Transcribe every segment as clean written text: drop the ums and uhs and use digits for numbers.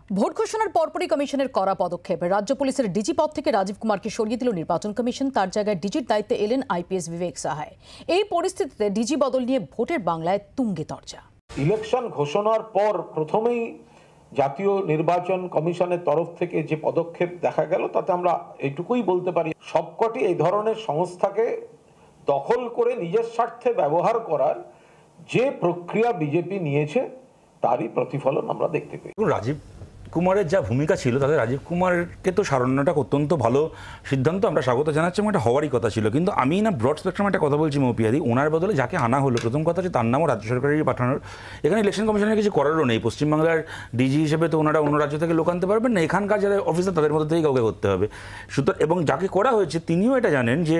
Vote ঘোষণার পরপরই কমিশনের কড়া পদক্ষেপ। রাজ্য পুলিশের ডিজি পদ থেকে রাজীব কুমারকে সরিয়ে দিল নির্বাচন কমিশন। তার জায়গায় ডিজির দায়িত্বে এলেন আইপিএস বিবেক সাহায়। এই পরিস্থিতিতে ডিজি বদল নিয়ে ভোটের বাংলায় তুঙ্গে তরজা। ইলেকশন ঘোষণার পর প্রথমেই জাতীয় নির্বাচন কমিশনের তরফ থেকে যে পদক্ষেপ দেখা গেল, তাতে আমরা এইটুকুই বলতে পারি, সবকটি এই ধরনের সংস্থাকে দখল করে নিজের স্বার্থে ব্যবহার করার যে প্রক্রিয়া বিজেপি নিয়েছে তারই প্রতিফলন আমরা দেখতে পাই। রাজীব কুমারের যা ভূমিকা ছিল তাতে রাজীব কুমারকে তো সারণ্যটা অত্যন্ত ভালো সিদ্ধান্ত, আমরা স্বাগত জানাচ্ছি, এবং এটা হওয়ারই কথা ছিল। কিন্তু আমি না ব্রড স্পেকট্রামে একটা কথা বলছি মৌপিয়াদি, ওনার বদলে যাকে আনা হলো, প্রথম কথা হচ্ছে তার নামও রাজ্য সরকারেরই পাঠানোর। এখানে ইলেকশন কমিশনের কিছু করারও নেই। পশ্চিমবাংলার ডিজি হিসেবে তো ওনারা অন্য রাজ্য থেকে লোক আনতে পারবেন না, এখানকার যারা অফিসার তাদের মধ্যে থেকেই কাউকে করতে হবে। সুতরাং এবং যাকে করা হয়েছে তিনিও এটা জানেন যে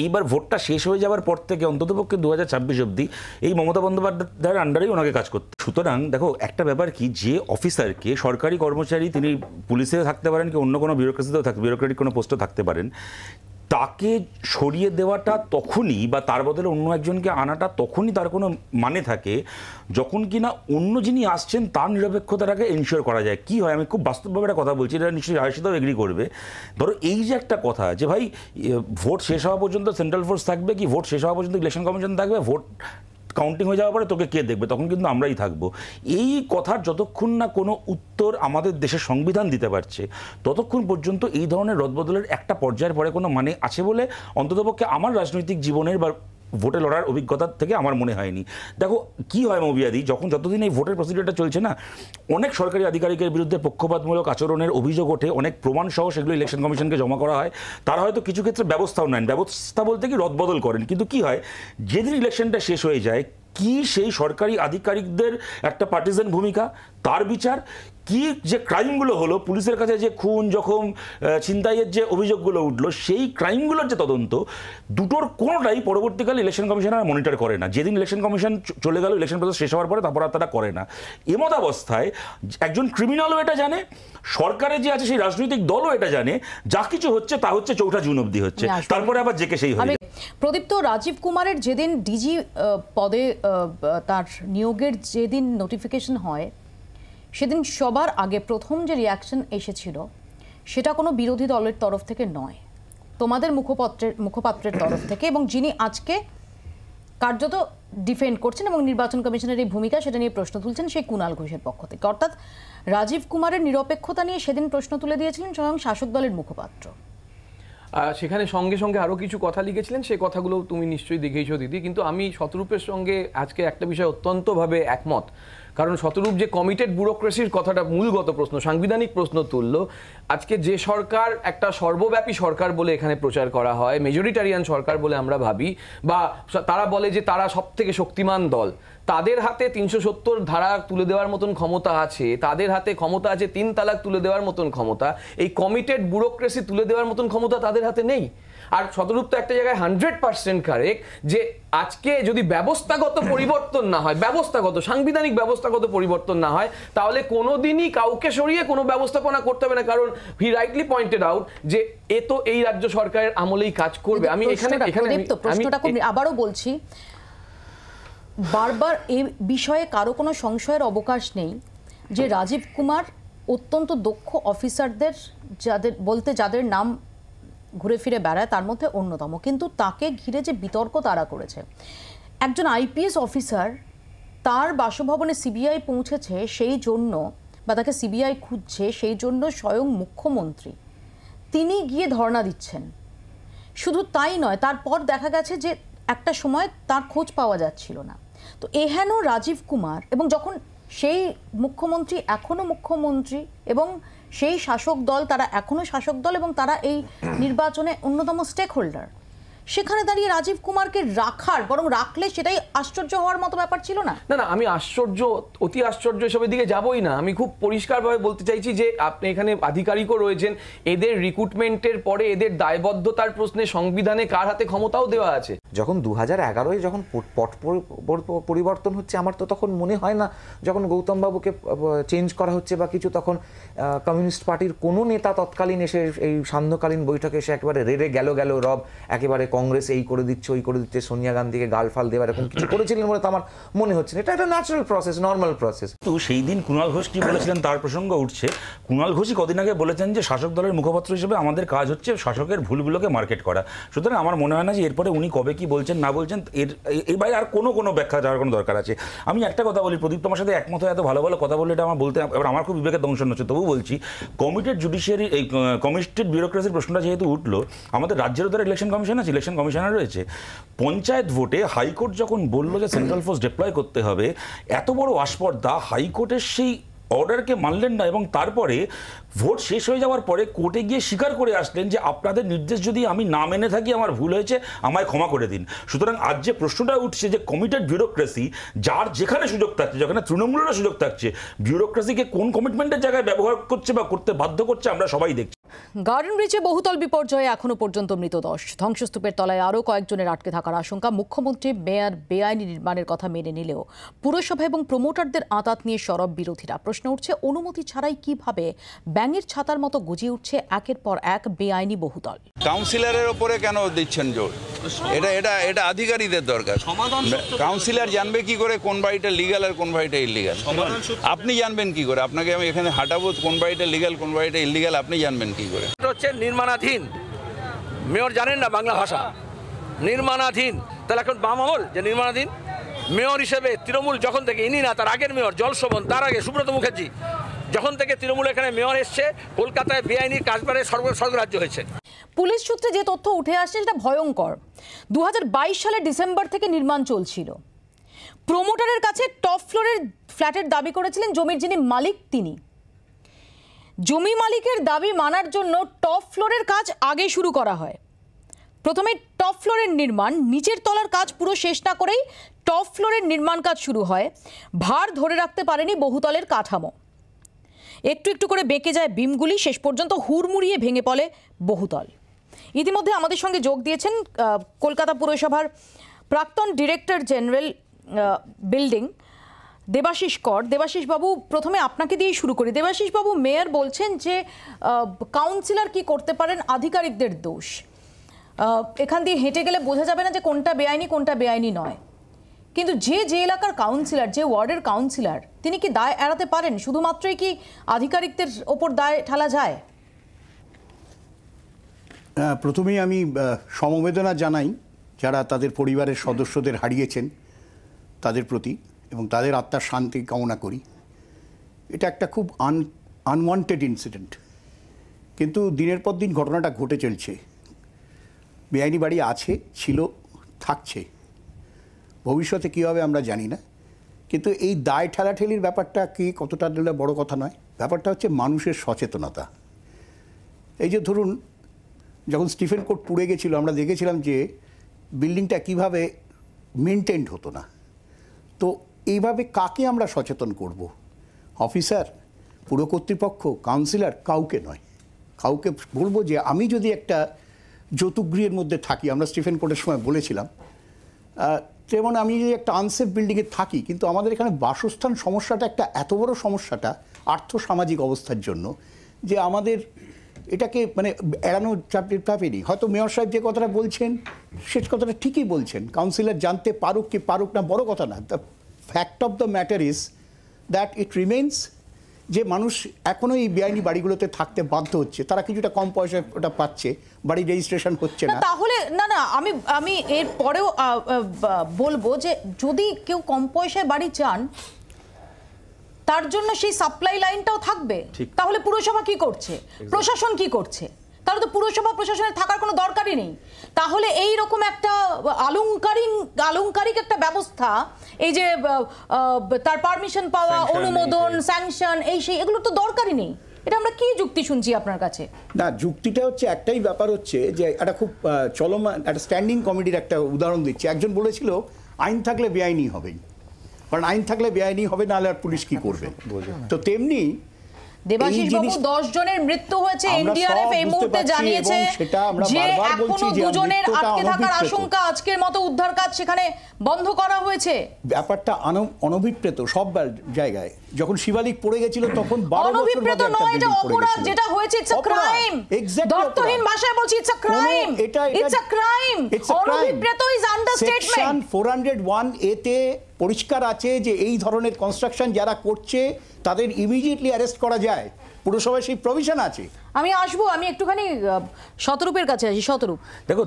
এইবার ভোটটা শেষ হয়ে যাওয়ার পর থেকে অন্ততপক্ষে 2026 অবধি এই মমতা বন্দ্যোপাধ্যায়ের আন্ডারেই ওনাকে কাজ করতে। সুতরাং দেখো একটা ব্যাপার কি, যে অফিসারকে সরকারি কর্মচারী, তিনি পুলিশে থাকতে পারেন কি অন্য কোনো বিউরোক্রেসিতেও বিউরোক্রেটিক কোনো পোস্টে থাকতে পারেন, তাকে সরিয়ে দেওয়াটা তখনই বা তার বদলে অন্য একজনকে আনাটা তখনই তার কোনো মানে থাকে যখন কিনা অন্য যিনি আসছেন তার নিরপেক্ষতাটাকে এনশিওর করা যায়। কি হয়, আমি খুব বাস্তবভাবে একটা কথা বলছি, এটা নিশ্চয়ই আয়ুষিতাও এগ্রি করবে। ধরো এই যে একটা কথা যে ভাই ভোট শেষ হওয়া পর্যন্ত সেন্ট্রাল ফোর্স থাকবে, কি ভোট শেষ হওয়া পর্যন্ত ইলেকশন কমিশন থাকবে, ভোট কাউন্টিং হয়ে যাওয়ার পরে তোকে কে দেখবে, তখন কিন্তু আমরাই থাকবো। এই কথার যতক্ষণ না কোনো উত্তর আমাদের দেশের সংবিধান দিতে পারছে ততক্ষণ পর্যন্ত এই ধরনের রদবদলের একটা পর্যায়ের পরে কোনো মানে আছে বলে অন্ততপক্ষে আমার রাজনৈতিক জীবনের বা ভোটে লড়ার অভিজ্ঞতার থেকে আমার মনে হয়নি। দেখো কি হয় মৌপিয়াদি, যতদিন এই ভোটের প্রসিডিউরটা চলছে না, অনেক সরকারি আধিকারিকের বিরুদ্ধে পক্ষপাতমূলক আচরণের অভিযোগ ওঠে, অনেক প্রমাণ সহ সেগুলো ইলেকশন কমিশনকে জমা করা হয়। তারা হয়তো কিছু ক্ষেত্রে ব্যবস্থাও নেন, ব্যবস্থা বলতে কি রদবদল করেন। কিন্তু কি হয়, যেদিন ইলেকশনটা শেষ হয়ে যায়, কি সেই সরকারি আধিকারিকদের একটা পার্টিজান ভূমিকা, তার বিচার, কি যে ক্রাইমগুলো হলো, পুলিশের কাছে যে খুন জখম ছিনতাইয়ের যে অভিযোগগুলো উঠলো, সেই ক্রাইমগুলোর যে তদন্ত, দুটোর কোনোটাই পরবর্তীকালে ইলেকশন কমিশনার মনিটর করে না। যেদিন ইলেকশন কমিশন চলে গেল, ইলেকশন প্রসেস শেষ হওয়ার পরে তারপর আর তারা করে না। এমত অবস্থায় একজন ক্রিমিনালও এটা জানে, সরকারে যে আছে সেই রাজনৈতিক দলও এটা জানে, যা কিছু হচ্ছে তা হচ্ছে 4ঠা জুন অবধি হচ্ছে, তারপরে আবার যে কে সেই হবে। প্রদীপ্ত, রাজীব কুমারের যেদিন ডিজি পদে তার নিয়োগের যেদিন নোটিফিকেশন হয়, সেদিন সবার আগে প্রথম যে রিয়াকশন এসেছিল সেটা কোনো বিরোধী দলের তরফ থেকে নয়, তোমাদের মুখপাত্রের তরফ থেকে, এবং যিনি আজকে কার্যত ডিফেন্ড করছেন এবং নির্বাচন কমিশনের এই ভূমিকা সেটা নিয়ে প্রশ্ন তুলছেন সেই কুণাল ঘোষের পক্ষ থেকে। অর্থাৎ রাজীব কুমারের নিরপেক্ষতা নিয়ে সেদিন প্রশ্ন তুলে দিয়েছিলেন স্বয়ং শাসক দলের মুখপাত্র। সেখানে সঙ্গে সঙ্গে আরও কিছু কথা লিখেছিলেন, সেই কথাগুলো তুমি নিশ্চয়ই দেখেইছো দিদি। কিন্তু আমি শতরূপের সঙ্গে আজকে একটা বিষয় অত্যন্তভাবে একমত, কারণ শতরূপ যে কমিটেড ব্যুরোক্রেসির কথাটা মূলগত প্রশ্ন, সাংবিধানিক প্রশ্ন তুললো। আজকে যে সরকার একটা সর্বব্যাপী সরকার বলে এখানে প্রচার করা হয়, মেজরিটারিয়ান সরকার বলে আমরা ভাবি, বা তারা বলে যে তারা সব থেকে শক্তিমান দল, তাদের হাতে 370 ধারা তুলে দেওয়ার মতন ক্ষমতা আছে, তাদের হাতে ক্ষমতা আছে 3 তালাক তুলে দেওয়ার মতন ক্ষমতা, এই কমিটেড ব্যুরোক্রেসি তুলে দেওয়ার মতন ক্ষমতা তাদের হাতে নেই। আর শতরূপ তো একটা জায়গায় 100% কারেক্ট, যে আজকে যদি ব্যবস্থাগত পরিবর্তন না হয়, সাংবিধানিক ব্যবস্থাগত পরিবর্তন না হয়, তাহলে কোনোদিনই কাউকে সরিয়ে কোনো ব্যবস্থাপনা করতে হবে না। কারণ হি রাইটলি পয়েন্টেড আউট যে এ তো এই রাজ্য সরকারের আমলেই কাজ করবে। আমি এখানে প্রশ্নটা আবারও বলছি, বারবার এই বিষয়ে কারো কোনো সংশয়ের অবকাশ নেই যে রাজীব কুমার অত্যন্ত দক্ষ অফিসারদের যাদের নাম ঘুরে ফিরে বেড়ায় তার মধ্যে অন্যতম। কিন্তু তাকে ঘিরে যে বিতর্ক তারা করেছে, একজন আইপিএস অফিসার তার বাসভবনে সিবিআই পৌঁছেছে সেই জন্য, বা তাকে সিবিআই খুঁজছে সেই জন্য স্বয়ং মুখ্যমন্ত্রী তিনি গিয়ে ধর্ণা দিচ্ছেন। শুধু তাই নয়, তারপর দেখা গেছে যে একটা সময় তার খোঁজ পাওয়া যাচ্ছিল না। তো এহেন রাজীব কুমার, এবং যখন সেই মুখ্যমন্ত্রী এখনো মুখ্যমন্ত্রী এবং সেই শাসক দল তারা এখনো শাসক দল এবং তারা এই নির্বাচনে অন্যতম স্টেক হোল্ডার, সেখানে দাঁড়িয়ে রাজীব কুমারকে বরং রাখলে সেটাই আশ্চর্য হওয়ার মতো ব্যাপার ছিল না। না, আমি অতি আশ্চর্য এসবের দিকে যাবই না। আমি খুব পরিষ্কারভাবে বলতে চাইছি যে আপনি এখানে আধিকারিকও রয়েছেন, এদের রিক্রুটমেন্টের পরে এদের দায়বদ্ধতার প্রশ্নে সংবিধানে কার হাতে ক্ষমতাও দেওয়া আছে। যখন 2011-এ যখন পট পরিবর্তন হচ্ছে, আমার তো তখন মনে হয় না যখন গৌতম বাবুকে চেঞ্জ করা হচ্ছে বা কিছু, তখন কমিউনিস্ট পার্টির কোনো নেতা তৎকালীন এসে এই সান্ধ্যকালীন বৈঠকে এসে একেবারে রেড়ে গেল রব, একেবারে কংগ্রেস এই করে দিচ্ছে ওই করে দিচ্ছে, সোনিয়া গান্ধীকে গালফাল দেওয়ার এরকম কিছু করেছিলেন বলে তো আমার মনে হচ্ছে না। এটা একটা ন্যাচারাল প্রসেস, নর্মাল প্রসেস। তো সেই দিন কুণাল ঘোষ কি বলেছিলেন তার প্রসঙ্গ উঠছে। কুণাল ঘোষই কদিন আগে বলেছেন যে শাসক দলের মুখপাত্র হিসেবে আমাদের কাজ হচ্ছে শাসকের ভুলগুলোকে মার্কেট করা। সুতরাং আমার মনে হয় না যে এরপরে উনি কবে কি বলছেন না বলছেন এর বাইরে আর কোনো ব্যাখ্যা যাওয়ার কোনো দরকার আছে। আমি একটা কথা বলি, প্রদীপ তোমার সাথে একমত হয়ে এত ভালো ভালো কথা বললে এটা আমার বলতে, এবার আমার খুব বিবেকের দংশন হচ্ছে, তবু বলছি কমিটেড জুডিশিয়ারি এই কমিটেড বিউরোক্রেসির প্রশ্নটা যেহেতু উঠলো, আমাদের রাজ্যের ওদের ইলেকশন কমিশন আছে, ইলেকশন কমিশনার রয়েছে। পঞ্চায়েত ভোটে হাইকোর্ট যখন বললো যে সেন্ট্রাল ফোর্স ডিপ্লয় করতে হবে, এত বড় আস্পর্ধা, হাইকোর্টের সেই অর্ডারকে মানলেন না এবং তারপরে ভোট শেষ হয়ে যাওয়ার পরে কোর্টে গিয়ে স্বীকার করে আসলেন যে আপনাদের নির্দেশ যদি আমি না মেনে থাকি আমার ভুল হয়েছে, আমায় ক্ষমা করে দিন। সুতরাং আজ যে প্রশ্নটা উঠছে যে কমিটেড বিউরোক্রেসি, যার যেখানে সুযোগ থাকছে, যেখানে তৃণমূলেরও সুযোগ থাকছে, বিউরোক্রেসিকে কোন কমিটমেন্টের জায়গায় ব্যবহার করছে বা করতে বাধ্য করছে আমরা সবাই দেখছি। গার্ডেন ব্রিজে বহুতল বিপর্যয়ে এখনো পর্যন্ত মৃতদেহ, ধ্বংসস্তূপের তলায় আরও কয়েকজনের আটকে থাকার আশঙ্কা। মুখ্যমন্ত্রী মেয়র বেআইনি নির্মাণের কথা মেনে নিলেও পুরসভা এবং প্রমোটারদের আঁতাত নিয়ে সরব বিরোধীরা। প্রশ্ন উঠছে অনুমতি ছাড়াই কিভাবে ব্যাঙের ছাতার মতো গজিয়ে উঠছে একের পর এক বেআইনি বহুতল। কাউন্সিলরের ওপরে কেন দিচ্ছেন জোর? এটা আধিকারিকদের দরকার। কাউন্সিলর জানবে কি করে কোন বাড়িটা লিগ্যাল আর কোন বাড়িটা ইলিগ্যাল? আপনি জানবেন কি করে? আপনাকে আমি এখানে হাঁটাবো কোন বাড়িটা লিগ্যাল কোন বাড়িটা ইলিগ্যাল, আপনি জানবেন কি করে? এটা হচ্ছে নির্মাণাধীন। মেয়র জানেন না বাংলা ভাষা, নির্মাণাধীন। তাহলে এখন বাম আমল যে নির্মাণাধীন। মেয়র হিসেবে তৃণমূল যখন থেকে, ইনি না তার আগের মেয়র জলশোভন, তার আগে সুব্রত মুখার্জি, যখন থেকে তৃণমূল এখানে মেয়র এসছে, কলকাতায় বেআইনি কাজবারে স্বর্গরাজ্য হয়েছে। পুলিশ সূত্রে যে তথ্য উঠে আসছে সেটা ভয়ঙ্কর। 2022 সালের ডিসেম্বর থেকে নির্মাণ চলছিল। প্রমোটারের কাছে টপ ফ্লোরের ফ্ল্যাটের দাবি করেছিলেন জমির যিনি মালিক তিনি। জমি মালিকের দাবি মানার জন্য টপ ফ্লোরের কাজ আগে শুরু করা হয়। প্রথমে টপ ফ্লোরের নির্মাণ, নিচের তলার কাজ পুরো শেষ না করেই টপ ফ্লোরের নির্মাণ কাজ শুরু হয়। ভার ধরে রাখতে পারেনি বহুতলের কাঠামো, একটু একটু করে বেঁকে যায় বিমগুলি, শেষ পর্যন্ত হুড়মুড়িয়ে ভেঙে পড়ে বহুতল। ইতিমধ্যে আমাদের সঙ্গে যোগ দিয়েছেন কলকাতা পুরসভার প্রাক্তন ডিরেক্টর জেনারেল বিল্ডিং দেবাশিস কর। দেবাশিস বাবু, প্রথমে আপনাকে দিয়েই শুরু করি। দেবাশিস বাবু, মেয়র বলছেন যে কাউন্সিলর কি করতে পারেন, আধিকারিকদের দোষ। এখান দিয়ে হেঁটে গেলে বোঝা যাবে না যে কোনটা বেআইনি কোনটা বেআইনি নয়, কিন্তু যে এলাকার কাউন্সিলর, যে ওয়ার্ডের কাউন্সিলর, তিনি কি দায় এড়াতে পারেন? শুধুমাত্রই কি আধিকারিকদের ওপর দায় ঠেলা যায়? প্রথমেই আমি সমবেদনা জানাই যারা তাদের পরিবারের সদস্যদের হারিয়েছেন তাদের প্রতি, এবং তাদের আত্মার শান্তি কামনা করি। এটা একটা খুব আনওয়ান্টেড ইনসিডেন্ট, কিন্তু দিনের পর দিন ঘটনাটা ঘটে চলছে। বেআইনি বাড়ি আছে, ছিল, থাকছে। ভবিষ্যতে কী হবে আমরা জানি না, কিন্তু এই দায় ঠেলাঠেলির ব্যাপারটা কি কতটা দিলে বড় কথা নয়। ব্যাপারটা হচ্ছে মানুষের সচেতনতা। এই যে ধরুন, যখন স্টিফেন কোর্ট পুড়ে গেছিলো, আমরা দেখেছিলাম যে বিল্ডিংটা কিভাবে মেনটেন্ড হতো না। তো এইভাবে কাকে আমরা সচেতন করব? অফিসার, পুর কর্তৃপক্ষ, কাউন্সিলর, কাউকে নয়। কাউকে বলবো যে আমি যদি একটা যৌতুকগৃহের মধ্যে থাকি, আমরা স্টিফেন কোর্টের সময় বলেছিলাম, যেমন আমি যদি একটা আনসেফ বিল্ডিংয়ে থাকি, কিন্তু আমাদের এখানে বাসস্থান সমস্যাটা একটা এত বড় সমস্যাটা আর্থসামাজিক অবস্থার জন্য, যে আমাদের এটাকে মানে এড়ানো চাপেনি। হয়তো মেয়র সাহেব যে কথাটা বলছেন সে কথাটা ঠিকই বলছেন, কাউন্সিলর জানতে পারুক কি পারুক না বড় কথা না। The fact of the matter is that it remains যে মানুষ এখনও এই বেআইনি বাড়িগুলোতে থাকতে বাধ্য হচ্ছে। তারা কিছুটা কম পয়সায় ওটা পাচ্ছে, বাড়ি রেজিস্ট্রেশন হচ্ছে না। তাহলে না আমি এর পরেও বলবো যে যদি কেউ কম পয়সায় বাড়ি চান, তার জন্য সেই সাপ্লাই লাইনটাও থাকবে। তাহলে পুরসভা কি করছে, প্রশাসন কি করছে? তাহলে তো পুরসভা প্রশাসনের থাকার কোনো দরকারই নেই। তাহলে এই রকম একটা আলংকারিক একটা ব্যবস্থা, এই যে তার পারমিশন পাওয়া, অনুমোদন, স্যাংশন, এই সেই, এগুলো তো দরকারই নেই। এটা আমরা কি যুক্তি শুনছি আপনার কাছে? না, যুক্তিটা হচ্ছে একটাই ব্যাপার, হচ্ছে যে একটা খুব চলমান একটা স্ট্যান্ডিং কমিটির একটা উদাহরণ দিচ্ছে। একজন বলেছিল আইন থাকলে বেআইনি হবে, কারণ আইন থাকলে বেআইনি হবে, নাহলে আর পুলিশ কি করবে। তো তেমনি দেবাশিস বাবু 10 জনের মৃত্যু হয়েছে, এনডিআরএফ এই মুহূর্তে জানিয়েছে যে এখনো দুজনের আটকে থাকার আশঙ্কা। আজকের মতো উদ্ধার কাজ সেখানে বন্ধ করা হয়েছে। ব্যাপারটা অনভিপ্রেত সব জায়গায়। যখন শিবালিক পড়ে গেছিল তখন 12 বছর অনভিপ্রেত নয়, এটা অপরাধ যেটা হয়েছে, ইটস আ ক্রাইম। দর্তহীন ভাষায় বলছি it's a crime, it's a crime. অনভিপ্রেত ইজ আন্ডারস্টেটমেন্ট। সেকশন 401 এতে পরিষ্কার আছে যে এই ধরনের কনস্ট্রাকশন যারা করছে তাদের ইমিডিয়েটলি অ্যারেস্ট করা যায়, পুরসভায় সেই প্রভিশন আছে। আমি আসবো, আমি একটুখানি শতরূপের কাছে আসি। শতরূপ, দেখো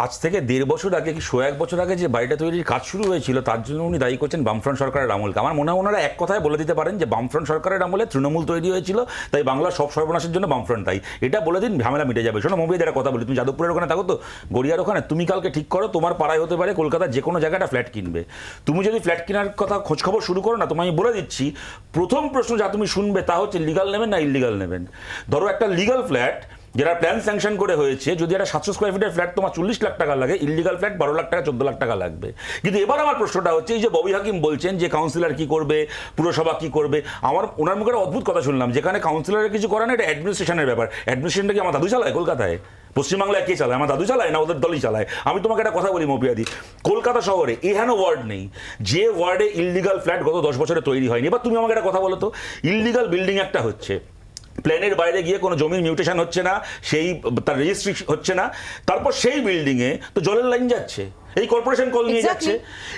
আজ থেকে 1.5 বছর আগে কি 1 বছর আগে যে বাড়িটা তৈরির কাজ শুরু হয়েছিল তার জন্য উনি দায়ী করছেন বামফ্রন্ট সরকারের আমলকে। আমার মনে হয় ওনারা এক কথায় বলে দিতে পারেন যে বামফ্রন্ট সরকারের আমলে তৃণমূল তৈরি হয়েছিল, তাই বাংলার সব সর্বনাশের জন্য বামফ্রন্ট দায়ী। এটা বলে দিন, ঝামেলা মিটে যাবে। শোনো মৌপিয়াদি একটা কথা বলি, তুমি যাদবপুরের ওখানে থাকো তো, গড়িয়ার ওখানে, তুমি কালকে ঠিক করো তোমার পাড়ায় হতে পারে কলকাতার যে কোনো জায়গায় একটা ফ্ল্যাট কিনবে। তুমি যদি ফ্ল্যাট কেনার কথা খোঁজখবর শুরু করো না, তোমায় আমি বলে দিচ্ছি প্রথম প্রশ্ন যা তুমি শুনবে তা হচ্ছে লিগাল নেবেন না ইললিগাল নেবেন। ধরো একটা লিগাল ফ্ল্যাট যেটা প্ল্যান স্যাংশন করে হয়েছে, যদি একটা 700 স্কোয়ার ফিটের ফ্ল্যাট তোমার 40 লাখ টাকা লাগে, ইললিগাল ফ্ল্যাট 12 লাখ টাকা 14 লাখ টাকা লাগবে। কিন্তু এবার আমার প্রশ্নটা হচ্ছে, এই যে ববি হাকিম বলছেন যে কাউন্সিলর কি করবে, পুরসভা কি করবে, আমার ওনার মুখে একটা অদ্ভুত কথা শুনলাম, যেখানে কাউন্সিলরের কিছু করে না, এটা অ্যাডমিনিস্ট্রেশনের ব্যাপার। অ্যাডমিনিস্ট্রেশনটা কি আমার দাদু চালায় কলকাতায়? পশ্চিমবাংলায় কে চালায়? আমার দাদু চালায় না ওদের দলই চালায়? আমি তোমাকে একটা কথা বলি মৌপিয়াদি, কলকাতা শহরে এহেন ওয়ার্ড নেই যে ওয়ার্ডে ইললিগাল ফ্ল্যাট গত 10 বছরে তৈরি হয়নি। এবার তুমি আমাকে একটা কথা বলো তো, ইললিগাল বিল্ডিং একটা হচ্ছে, প্ল্যানের বাইরে গিয়ে কোনো জমির মিউটেশন হচ্ছে না, সেই তার রেজিস্ট্রি হচ্ছে না, তারপর সেই বিল্ডিংয়ে তো জলের লাইন যাচ্ছে, এই কর্পোরেশন কল নিয়ে যাচ্ছে,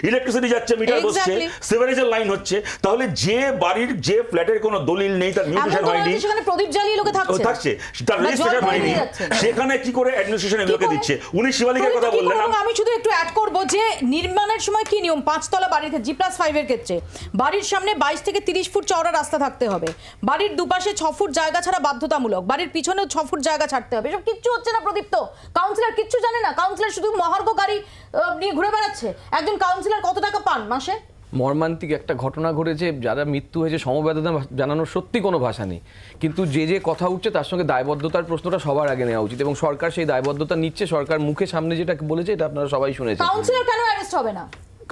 ইলেকট্রিসিটি যাচ্ছে, মিটার বসছে, সিভারেজের লাইন হচ্ছে। তাহলে যে বাড়ির যে ফ্ল্যাটের কোনো দলিল নেই, তার মিউটেশন হয়নি, সেখানে প্রদীপ জ্বালিয়ে লোকে থাকছে, তার রেজিস্ট্রেশন হয়নি, সেখানে কি করে অ্যাডমিনিস্ট্রেশন এগুলোকে দিচ্ছে? উনি শিবালিকের কথা বললেন। আমি শুধু একটু অ্যাড করব যে নির্মাণের সময় কি নিয়ম, 5 তলা বাড়িতে G+5 এর ক্ষেত্রে বাড়ির সামনে 22 থেকে 30 ফুট চওড়া রাস্তা থাকতে হবে, বাড়ির দুপাশে 6 ফুট জায়গা ছাড়া বাধ্যতামূলক, বাড়ির পিছনেও 6 ফুট জায়গা ছাড়তে হবে। এসব কিচ্ছু হচ্ছে না প্রদীপ্ত, কাউন্সিলর কিচ্ছু জানে না, কাউন্সিলর শুধু মহার্ঘ গাড়ি নিয়ে ঘুরে বেড়াচ্ছে। একজন কাউন্সিলর কত টাকা পান মাসে? মর্মান্তিক একটা ঘটনা ঘটেছে, যারা মৃত্যু হয়েছে সমবেদনা জানানোর সত্যি কোনো ভাষা নেই, কিন্তু যে যে কথা উঠছে তার সঙ্গে দায়বদ্ধতার প্রশ্নটা সবার আগে নেওয়া উচিত, এবং সরকার সেই দায়বদ্ধতা নিচ্ছে। সরকার মুখে সামনে যেটা বলেছে এটা আপনারা সবাই শুনেছেন। কাউন্সিলর কেন অ্যারেস্ট হবে না?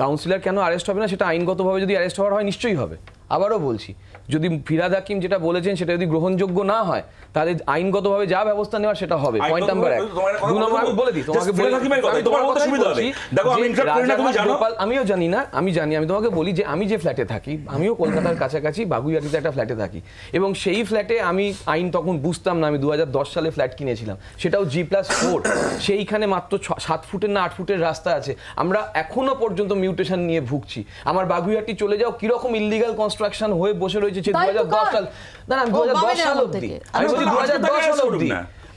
কাউন্সিলর কেন অ্যারেস্ট হবে না সেটা আইনগতভাবে যদি অ্যারেস্ট হওয়ার হয় নিশ্চয়ই হবে। আবারও বলছি, যদি ফিরহাদ হাকিম যেটা বলেছেন সেটা যদি গ্রহণযোগ্য না হয় তাহলে আইনগতভাবে যা ব্যবস্থা নেওয়া সেটা হবে। Point number 1। 2 নম্বর আমি বলে দিই তোমাকে, আমিও জানি না, আমি জানি, আমি তোমাকে বলি যে আমি যে ফ্ল্যাটে থাকি, আমিও কলকাতার কাছাকাছি বাগুইয়াটিতে একটা ফ্ল্যাটে থাকি, এবং সেই ফ্ল্যাটে আমি আইন তখন বুঝতাম না, আমি 2010 সালে ফ্ল্যাট কিনেছিলাম, সেটাও G+4, সেইখানে মাত্র 7 ফুটের না 8 ফুটের রাস্তা আছে। আমরা এখনো পর্যন্ত মিউটেশন নিয়ে ভুগছি। আমার বাগুইয়াটি চলে যাও, কিরকম ইললিগাল কনস্ট্রাকশন হয়ে বসে রয়েছে 2010 সাল, না আমি 2010 সাল অবধি, আমি বলছি 2010 সাল অবধি,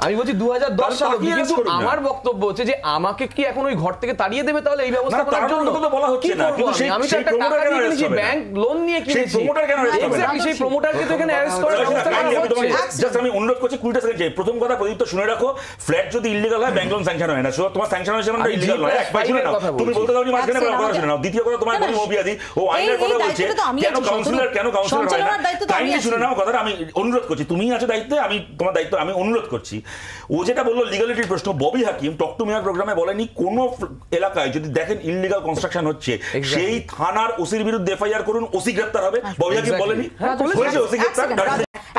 আমি বলছি 2010 সাল অবধি। কিন্তু আমার বক্তব্য হচ্ছে যে আমাকে কি এখন ওই ঘর থেকে তাড়িয়ে দেবে তাহলে এই ব্যবস্থা করার জন্য? বলা হচ্ছে না, কিন্তু আমি তো একটা টাকা দিয়ে কিনেছি, ব্যাংক লোন নিয়ে কিনেছি, এক্স্যাক্টলি সেই প্রমোটারকে তো এখানে অ্যারেস্ট করার ব্যবস্থা করা হচ্ছে। জাস্ট আমি অনুরোধ করছি 20টা সেকেন্ড যাই। প্রথম কথা প্রদীপ তো শুনে রাখো, ফ্ল্যাট যদি ইললিগাল হয় ব্যাংক লোন স্যাংশন হয় না, সো তোমার স্যাংশন হয়েছে মানে ইললিগাল নয়। একবার শুনে নাও, তুমি বলতে দাওনি মাঝখানে কথা শুনে নাও। দ্বিতীয় কথা তোমায় বলি মৌপিয়াদি, ও আইনের কথা বলছে, কেন কাউন্সিলর হয় না, কাইন্ডলি শুনে নাও কথাটা। আমি অনুরোধ করছি, তুমিই আছো দায়িত্বে, আমি তোমার দায়িত্ব, আমি অনুরোধ করছি। ও যেটা বললো লিগালিটির প্রশ্ন, ববি হাকিম টক টু মেয়ার প্রোগ্রামে বলেনি কোন এলাকায় যদি দেখেন ইললিগাল কনস্ট্রাকশন হচ্ছে সেই থানার ওসির বিরুদ্ধে এফআইআর করুন, ওসি গ্রেফতার হবে। ববি হাকিম বলেনি? বলেছে ওসি গ্রেফতার।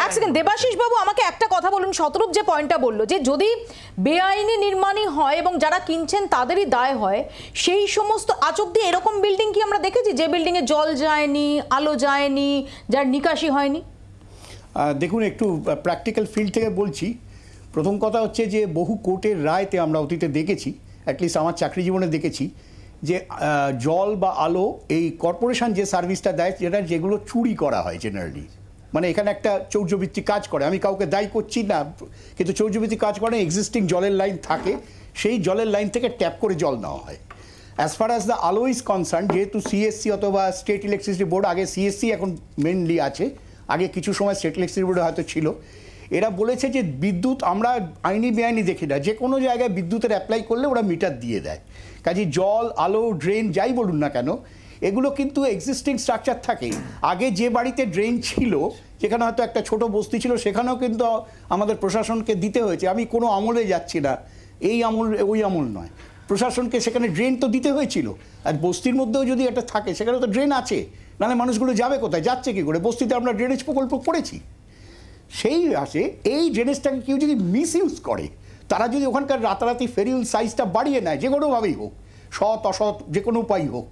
এক সেকেন্ড দেবাশিস বাবু, আমাকে একটা কথা বলুন। শতরূপ যে পয়েন্টটা বললো যে যদি বেআইনি নির্মাণই হয় এবং যারা কিনছেন তাদেরই দায় হয়, সেই সমস্ত আজ অব্দি এরকম বিল্ডিং কি আমরা দেখেছি যে বিল্ডিংয়ে জল যায়নি, আলো যায়নি, যার নিকাশি হয়নি? দেখুন, একটু প্র্যাকটিক্যাল ফিল্ড থেকে বলছি। প্রথম কথা হচ্ছে যে বহু কোর্টের রায়তে আমরা অতীতে দেখেছি, অ্যাটলিস্ট আমার চাকরি জীবনে দেখেছি, যে জল বা আলো এই কর্পোরেশন যে সার্ভিসটা দেয়, যেগুলো চুরি করা হয় জেনারেলি, মানে এখানে একটা চৌর্যবৃত্তিক কাজ করে, আমি কাউকে দায়ী করছি না, কিন্তু চৌর্যবৃত্তিক কাজ করে, এক্সিস্টিং জলের লাইন থাকে, সেই জলের লাইন থেকে ট্যাপ করে জল নেওয়া হয়। অ্যাজ ফার অ্যাজ দ্য আলো ইজ কনসার্ন, যেহেতু সিএসসি অথবা স্টেট ইলেকট্রিসিটি বোর্ড, আগে সিএসসি এখন মেনলি আছে, আগে কিছু সময় স্টেট ইলেকট্রিসিটি বোর্ডে হয়তো ছিল, এরা বলেছে যে বিদ্যুৎ আমরা আইনি বেআইনি দেখি না, যে কোনো জায়গায় বিদ্যুতের অ্যাপ্লাই করলে ওরা মিটার দিয়ে দেয়। কাজে জল, আলো, ড্রেন যাই বলুন না কেন, এগুলো কিন্তু এক্সিস্টিং স্ট্রাকচার থাকে। আগে যে বাড়িতে ড্রেন ছিল, যেখানে হয়তো একটা ছোট বস্তি ছিল, সেখানেও কিন্তু আমাদের প্রশাসনকে দিতে হয়েছে। আমি কোনো আমলে যাচ্ছি না, এই আমল ওই আমল নয়, প্রশাসনকে সেখানে ড্রেন তো দিতে হয়েছিল। আর বস্তির মধ্যেও যদি একটা থাকে, সেখানে তো ড্রেন আছে, নাহলে মানুষগুলো যাবে কোথায়, যাচ্ছে কী করে? বস্তিতে আমরা ড্রেনেজ প্রকল্প করেছি। সেই আসে এই জিনিসটাকে কেউ যদি মিসইউজ করে, তারা যদি ওখানকার রাতারাতি ফেরিউল সাইজটা বাড়িয়ে নেয়, যে কোনোভাবেই হোক, সৎ অসৎ যে কোনো উপায় হোক,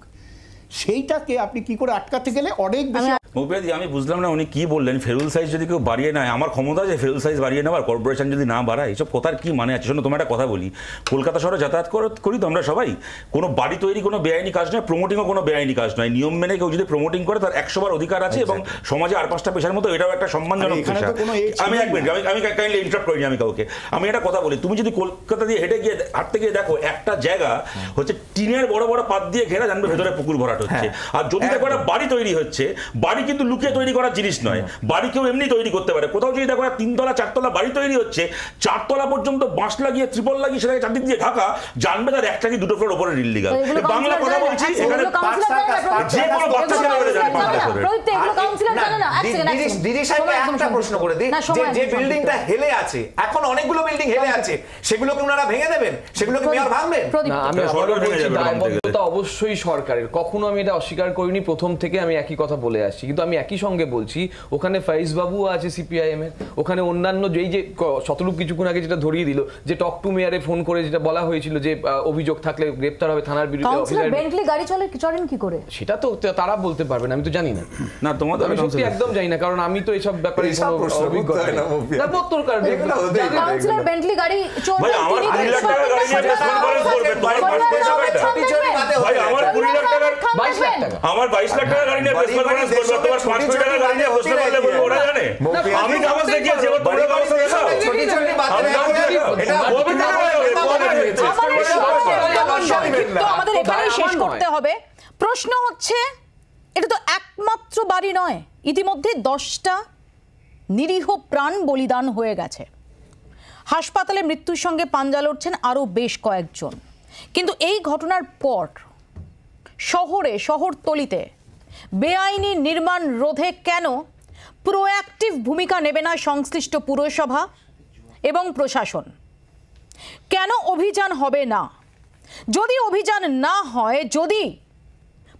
সেইটাকে আপনি কি করে আটকাতে গেলে অনেক বেশি। মৌপিয়াদি, আমি বুঝলাম না উনি কি বললেন। ফেরুল সাইজ যদি কেউ বাড়িয়ে নেয়, আমার ক্ষমতা আছে ফেরুল সাইজ বাড়িয়ে নেওয়ার, কর্পোরেশন যদি না বাড়ায়, এইসব কথার কি মানে আছে? শোনো, তোমার একটা কথা বলি, কলকাতা শহরে যাতায়াত করি তো আমরা সবাই, কোনো বাড়ি তৈরি কোনো বেআইনি কাজ নয়, প্রমোটিংও কোনো বেআইনি কাজ নয়। নিয়ম মেনে কেউ যদি প্রমোটিং করে তার 100 বার অধিকার আছে, এবং সমাজে আর 5টা পেশার মতো এটাও একটা সম্মানজনক পেশা। আমি এক মিনিট, আমি কাইন্ডলি ইন্টারাপ্ট করিনি আমি কাউকে। আমি একটা কথা বলি, তুমি যদি কলকাতা দিয়ে হাঁটতে গিয়ে দেখো, একটা জায়গা হচ্ছে টিনের বড় বড় পাত দিয়ে ঘেরা, জানবে ভেতরে পুকুর ভরাট হচ্ছে। আর যদি দেখো একটা বাড়ি তৈরি হচ্ছে, বাড়ি কিন্তু লুকিয়ে তৈরি করার জিনিস নয়, বাড়ি কেউ এমনি তৈরি করতে পারে। কোথাও যদি দেখো 3 তলা 4 তলা বাড়ি তৈরি হচ্ছে, 4 তলা পর্যন্ত বাঁশ লাগিয়ে ত্রিপল লাগিয়ে সেটাকে চারদিক দিয়ে ঢাকা, জানবে তার একটা কি 2 ফ্লোর উপরে ইললিগাল। বাংলা কথা বলছি, এখানে যে কোনো বাচ্চা ছেলে জানে বাংলা হবে। দিদি সাহেবকে একটা প্রশ্ন করে দিই, যে বিল্ডিংটা হেলে আছে, এখন অনেকগুলো বিল্ডিং হেলে আছে, সেগুলোকে ওনারা ভেঙে দেবেন? সেগুলোকে মেয়র ভাঙবেন? না, আমি দায়বদ্ধতা অবশ্যই সরকারের, কখনো আমি এটা অস্বীকার করিনি, প্রথম থেকে আমি একই কথা বলে আসছি। কিন্তু আমি একই সঙ্গে বলছি, ওখানে ফাইজ বাবু আছে সিপিআইএম এর, ওখানে অন্যান্য যেই যে শতরূপ কিছুক্ষণ আগে যেটা ধরিয়ে দিল, যে টক টু মেয়ারে ফোন করে যেটা বলা হয়েছিল যে অভিযোগ থাকলে গ্রেপ্তার হবে থানার বিরুদ্ধে, বেন্টলি গাড়ি চলেন কি করে, সেটা তো তারা বলতে পারবেন, আমি তো জানি না। না, তোমাদের আমি সত্যি একদম জানি না, কারণ আমি তো এইসব ব্যাপারে কোনো অভিজ্ঞতা নেই। তারপর তোর কারণে কাউন্সিলর বেন্টলি গাড়ি চোর, ভাই আমার 20 লাখ টাকা গাড়ি নিয়ে প্রেস কনফারেন্স করবে, তোমার ভাই আমার 20 লাখ টাকা, 22 লাখ টাকা, আমার 22 লাখ টাকা গাড়ি নিয়ে প্রেস কনফারেন্স করবে, তোমার 5 কোটি টাকা গাড়ি নিয়ে হোস্টেল করলে বলবো ওরা জানে? আমি কাগজ দেখিয়ে যে তোমরা কাগজ দেখাও, ছোটি ছোটি বাতে এটা কবে টাকা তো আমাদের এখানেই শেষ করতে হবে। প্রশ্ন হচ্ছে, এটা তো একমাত্র বাড়ি নয়, ইতিমধ্যে 10টা নিরীহ প্রাণ বলিদান হয়ে গেছে, হাসপাতালে মৃত্যুর সঙ্গে পাঞ্জা লড়ছেন আরো বেশ কয়েকজন। কিন্তু এই ঘটনার পর শহরতলিতে বেআইনি নির্মাণ রোধে কেন প্রোঅ্যাক্টিভ ভূমিকা নেবে না সংশ্লিষ্ট পুরসভা এবং প্রশাসন? কেন অভিযান হবে না? যদি অভিযান না হয়, যদি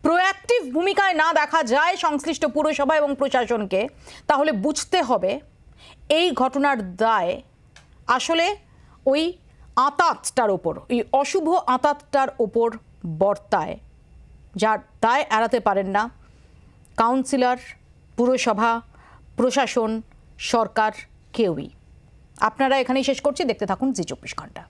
প্রোঅ্যাক্টিভ ভূমিকায় না দেখা যায় সংশ্লিষ্ট পুরসভা এবং প্রশাসনকে, তাহলে বুঝতে হবে এই ঘটনার দায় আসলে ওই আঁতাতটার ওপর, ওই অশুভ আঁতাতটার ওপর বর্তায়, যার দায় এড়াতে পারেন না কাউন্সিলর, পুরসভা, প্রশাসন, সরকার, কেউই। আপনারা এখানেই শেষ করছি, দেখতে থাকুন জি 24 ঘন্টা।